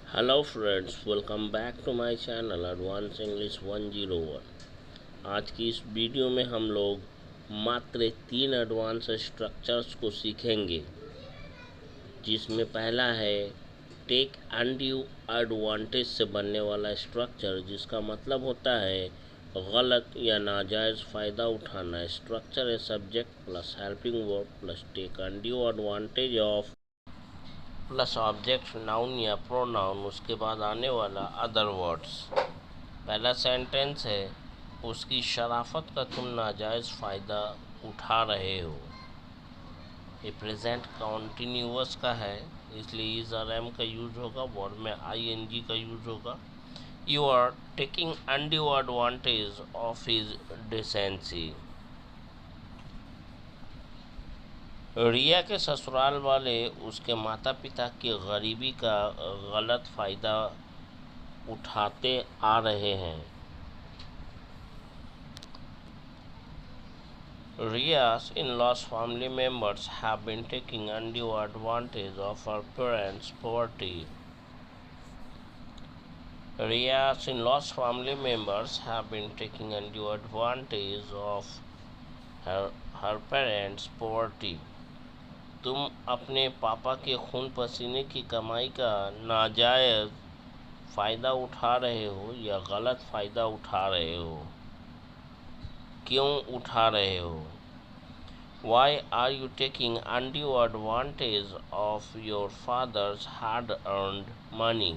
Hello friends, welcome back to my channel advance English 101। आज की इस वीडियो में हम लोग मात्र 3 एडवांस स्ट्रक्चर्स को सीखेंगे, जिसमें पहला है टेक अनड्यू एडवांटेज से बनने वाला स्ट्रक्चर, जिसका मतलब होता है गलत या नाजायज़ फ़ायदा उठाना। स्ट्रक्चर है subject plus helping verb plus take undue advantage of plus object noun या प्रोनाउन, उसके बाद आने वाला अदर वर्ड्स। पहला सेंटेंस है, उसकी शराफत का तुम नाजायज़ फ़ायदा उठा रहे हो। ये प्रेजेंट कॉन्टिन्यूअस का है, इसलिए इज और एम का यूज होगा, वर्ड में आईएनजी का यूज होगा। You are taking undue advantage of his decency. Riya के ससुराल वाले उसके माता पिता की गरीबी का गलत फ़ायदा उठाते आ रहे हैं। Riya's in-laws family members have been taking undue advantage of her parents' poverty. Riya's in-laws family members have been taking undue advantage of her parents' poverty. तुम अपने पापा के खून पसीने की कमाई का नाजायज़ फ़ायदा उठा रहे हो या गलत फ़ायदा उठा रहे हो। क्यों उठा रहे हो? Why are you taking undue advantage of your father's hard-earned money?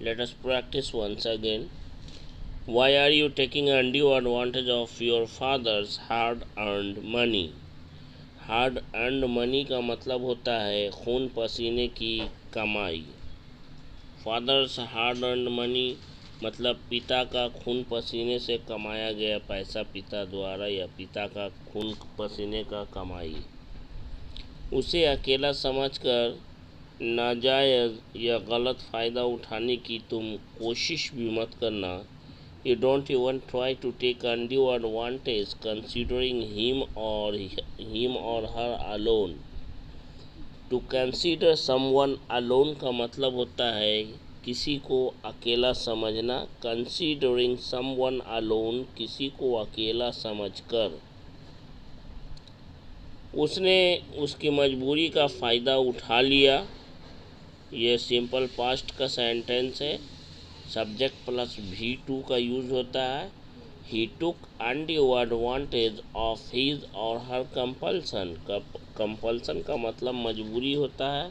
Let us practice once again. Why are you taking undue advantage of your father's hard-earned money? Hard earned money का मतलब होता है खून पसीने की कमाई। फादर्स हार्ड अर्नड मनी मतलब पिता का खून पसीने से कमाया गया पैसा, पिता द्वारा या पिता का खून पसीने का कमाई। उसे अकेला समझकर नाजायज़ या गलत फ़ायदा उठाने की तुम कोशिश भी मत करना। You don't even try to take undue advantage considering him or her alone. To consider someone alone का मतलब होता है किसी को अकेला समझना। Considering someone alone किसी को अकेला समझकर। उसने उसकी मजबूरी का फ़ायदा उठा लिया। यह सिंपल पास्ट का सेंटेंस है। सब्जेक्ट प्लस V2 का यूज़ होता है। ही टुक अनड्यू एडवांटेज ऑफ हिज और हर कंपल्सन। कंपल्सन का मतलब मजबूरी होता है।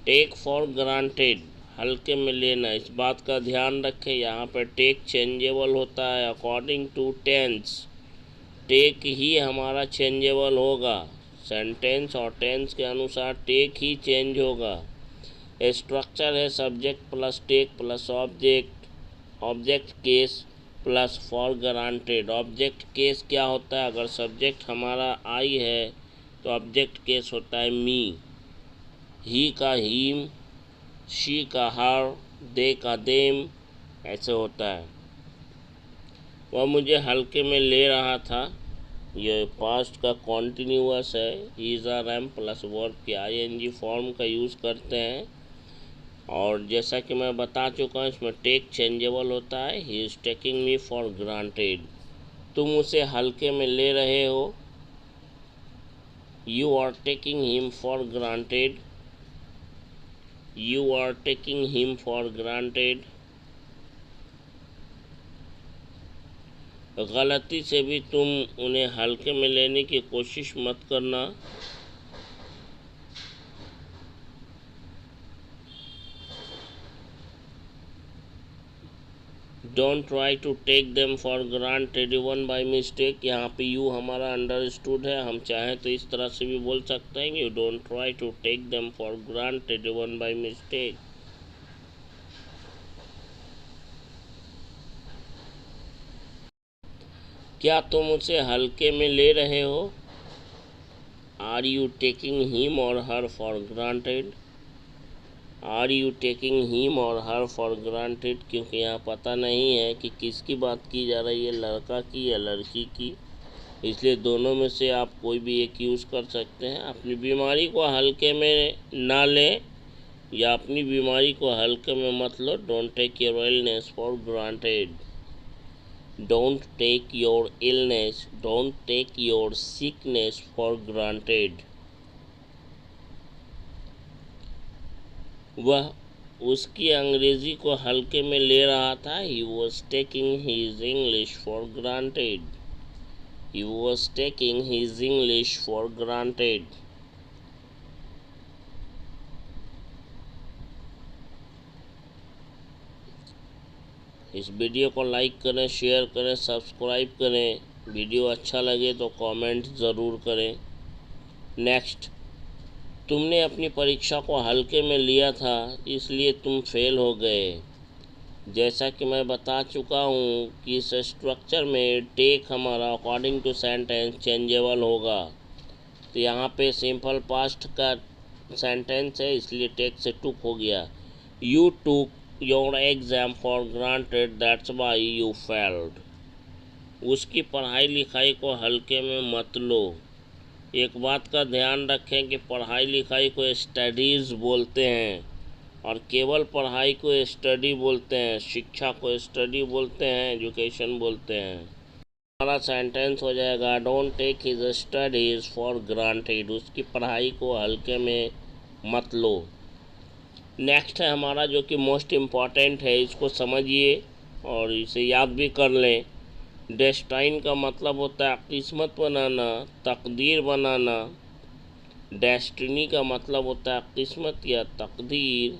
टेक फॉर ग्रांटेड हल्के में लेना, इस बात का ध्यान रखें, यहाँ पर टेक चेंजेबल होता है अकॉर्डिंग टू टेंस। टेक ही हमारा चेंजेबल होगा, सेंटेंस और टेंस के अनुसार टेक ही चेंज होगा। स्ट्रक्चर है subject plus take plus object, object case plus for granted. Object case क्या होता है? अगर सब्जेक्ट हमारा आई है तो ऑब्जेक्ट केस होता है मी। ही का हीम, शी का हर, दे का देम, ऐसे होता है। वह मुझे हल्के में ले रहा था, ये पास्ट का कॉन्टिन्यूअस है। Is are am plus verb के आईएनजी फॉर्म का यूज़ करते हैं। और जैसा कि मैं बता चुका हूँ, इसमें टेक चेंजेबल होता है। He is taking me for granted, तुम उसे हल्के में ले रहे हो। You are taking him for granted, you are taking him for granted. गलती से भी तुम उन्हें हल्के में लेने की कोशिश मत करना। Don't try to take them for granted even by mistake. यहाँ पे यू हमारा अंडरस्टूड है, हम चाहें तो इस तरह से भी बोल सकते हैं, you don't try to take them for granted even by mistake. क्या तुम उसे हल्के में ले रहे हो? आर यू टेकिंग हिम और her for granted? Are you taking him और हर फॉर ग्रांटेड, क्योंकि यहाँ पता नहीं है कि किसकी बात की जा रही है, लड़का की या लड़की की। इसलिए दोनों में से आप कोई भी एक यूज़ कर सकते हैं। अपनी बीमारी को हल्के में ना लें या अपनी बीमारी को हल्के में मत लो। Don't take your illness for granted. Don't take your illness, don't take your sickness for granted. वह उसकी अंग्रेजी को हल्के में ले रहा था। He was taking his English for granted. He was taking his English for granted. इस वीडियो को लाइक करें, शेयर करें, सब्सक्राइब करें। वीडियो अच्छा लगे तो कमेंट ज़रूर करें। नेक्स्ट, तुमने अपनी परीक्षा को हल्के में लिया था इसलिए तुम फेल हो गए। जैसा कि मैं बता चुका हूँ कि इस स्ट्रक्चर में टेक हमारा अकॉर्डिंग टू सेंटेंस चेंजेबल होगा। तो यहाँ पे सिंपल पास्ट का सेंटेंस है इसलिए टेक से टुक हो गया। You took your exam for granted that's why you failed. उसकी पढ़ाई लिखाई को हल्के में मत लो। एक बात का ध्यान रखें कि पढ़ाई लिखाई को स्टडीज़ बोलते हैं और केवल पढ़ाई को स्टडी बोलते हैं, शिक्षा को स्टडी बोलते हैं, एजुकेशन बोलते हैं। हमारा सेंटेंस हो जाएगा don't take his studies for granted. उसकी पढ़ाई को हल्के में मत लो। नेक्स्ट है हमारा जो कि मोस्ट इम्पॉर्टेंट है, इसको समझिए और इसे याद भी कर लें। डेस्टाइन का मतलब होता है किस्मत बनाना, तकदीर बनाना। डेस्टिनी का मतलब होता है किस्मत या तकदीर।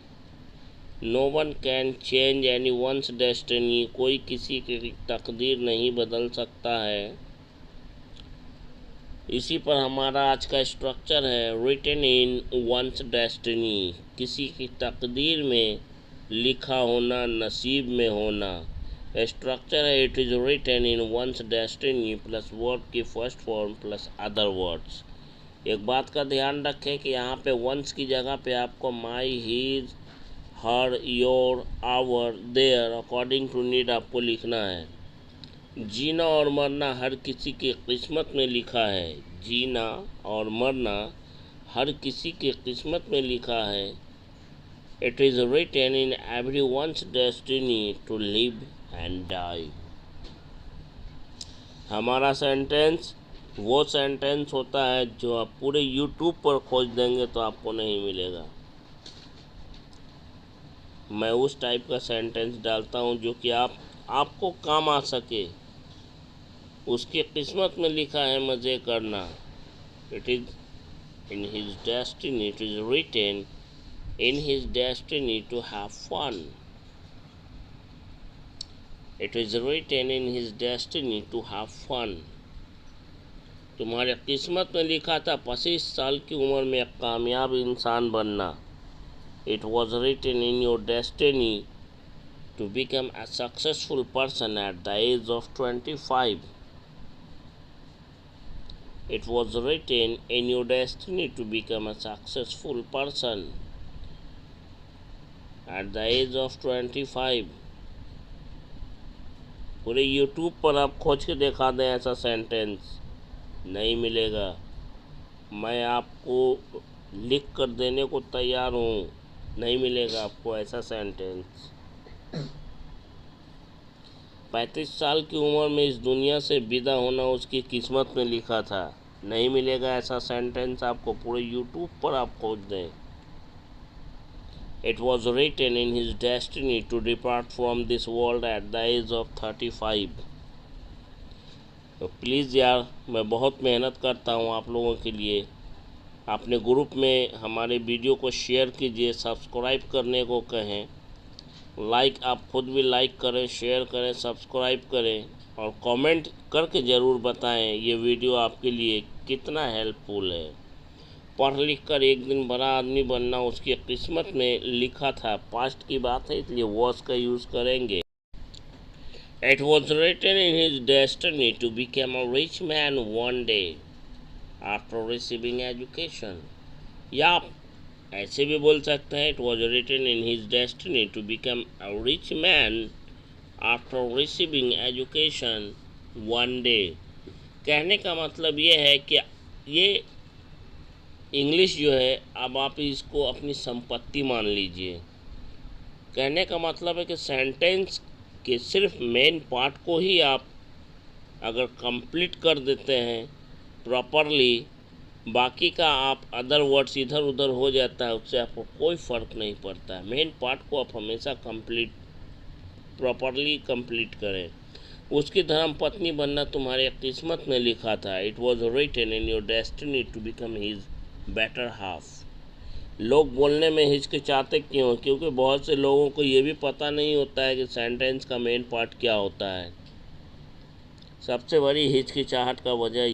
No one can change anyone's destiny. कोई किसी की तकदीर नहीं बदल सकता है। इसी पर हमारा आज का स्ट्रक्चर है रिटन इन वंस डेस्टिनी। किसी की तकदीर में लिखा होना, नसीब में होना। स्ट्रक्चर है it is written in one's destiny plus word की first form plus other words. एक बात का ध्यान रखें कि यहाँ पे वंस की जगह पे आपको my, his, her, your, our, their according to need आपको लिखना है। जीना और मरना हर किसी की किस्मत में लिखा है। जीना और मरना हर किसी की किस्मत में लिखा है। It is written in everyone's destiny to live and die. हमारा सेंटेंस वो सेंटेंस होता है जो आप पूरे यूट्यूब पर खोज देंगे तो आपको नहीं मिलेगा। मैं उस टाइप का सेंटेंस डालता हूँ जो कि आपको काम आ सके। उसकी किस्मत में लिखा है मज़े करना। It is in his destiny, it is written in his destiny to have fun. It is written in his destiny to have fun. तुम्हारे किस्मत में लिखा था 25 साल की उम्र में एक कामयाब इंसान बनना। It was written in your destiny to become a successful person at the age of 25. It was written in your destiny to become a successful person at the age of 25. पूरे यूट्यूब पर आप खोज के दिखा दें ऐसा sentence, नहीं मिलेगा। मैं आपको लिख कर देने को तैयार हूँ, नहीं मिलेगा आपको ऐसा सेंटेंस। 35 साल की उम्र में इस दुनिया से विदा होना उसकी किस्मत में लिखा था, नहीं मिलेगा ऐसा सेंटेंस आपको। पूरे यूट्यूब पर आप खोज दें। It was written in his destiny to depart from this world at the age of 35। तो प्लीज़ यार, मैं बहुत मेहनत करता हूँ आप लोगों के लिए। अपने ग्रुप में हमारे वीडियो को शेयर कीजिए, सब्सक्राइब करने को कहें। लाइक आप खुद भी लाइक करें, शेयर करें, सब्सक्राइब करें और कमेंट करके ज़रूर बताएं ये वीडियो आपके लिए कितना हेल्पफुल है। पढ़ लिख कर एक दिन बड़ा आदमी बनना उसकी किस्मत में लिखा था। पास्ट की बात है इसलिए वॉज का यूज़ करेंगे। It was written in his destiny to become a rich man one day after receiving education. या आप ऐसे भी बोल सकते हैं it was written in his destiny to become a rich man after receiving education one day. कहने का मतलब ये है कि ये इंग्लिश जो है अब आप इसको अपनी संपत्ति मान लीजिए। कहने का मतलब है कि सेंटेंस के सिर्फ मेन पार्ट को ही आप अगर कंप्लीट कर देते हैं प्रॉपरली, बाकी का आप अदर वर्ड्स इधर उधर हो जाता है, उससे आपको कोई फ़र्क नहीं पड़ता है। मेन पार्ट को आप हमेशा प्रॉपरली कंप्लीट करें। उसकी धर्म पत्नी बनना तुम्हारे किस्मत में लिखा था। It was written in your destiny to become his better half. लोग बोलने में हिचकिचाते क्यों? क्योंकि बहुत से लोगों को ये भी पता नहीं होता है कि सेंटेंस का मेन पार्ट क्या होता है। सबसे बड़ी हिचकिचाहट का वजह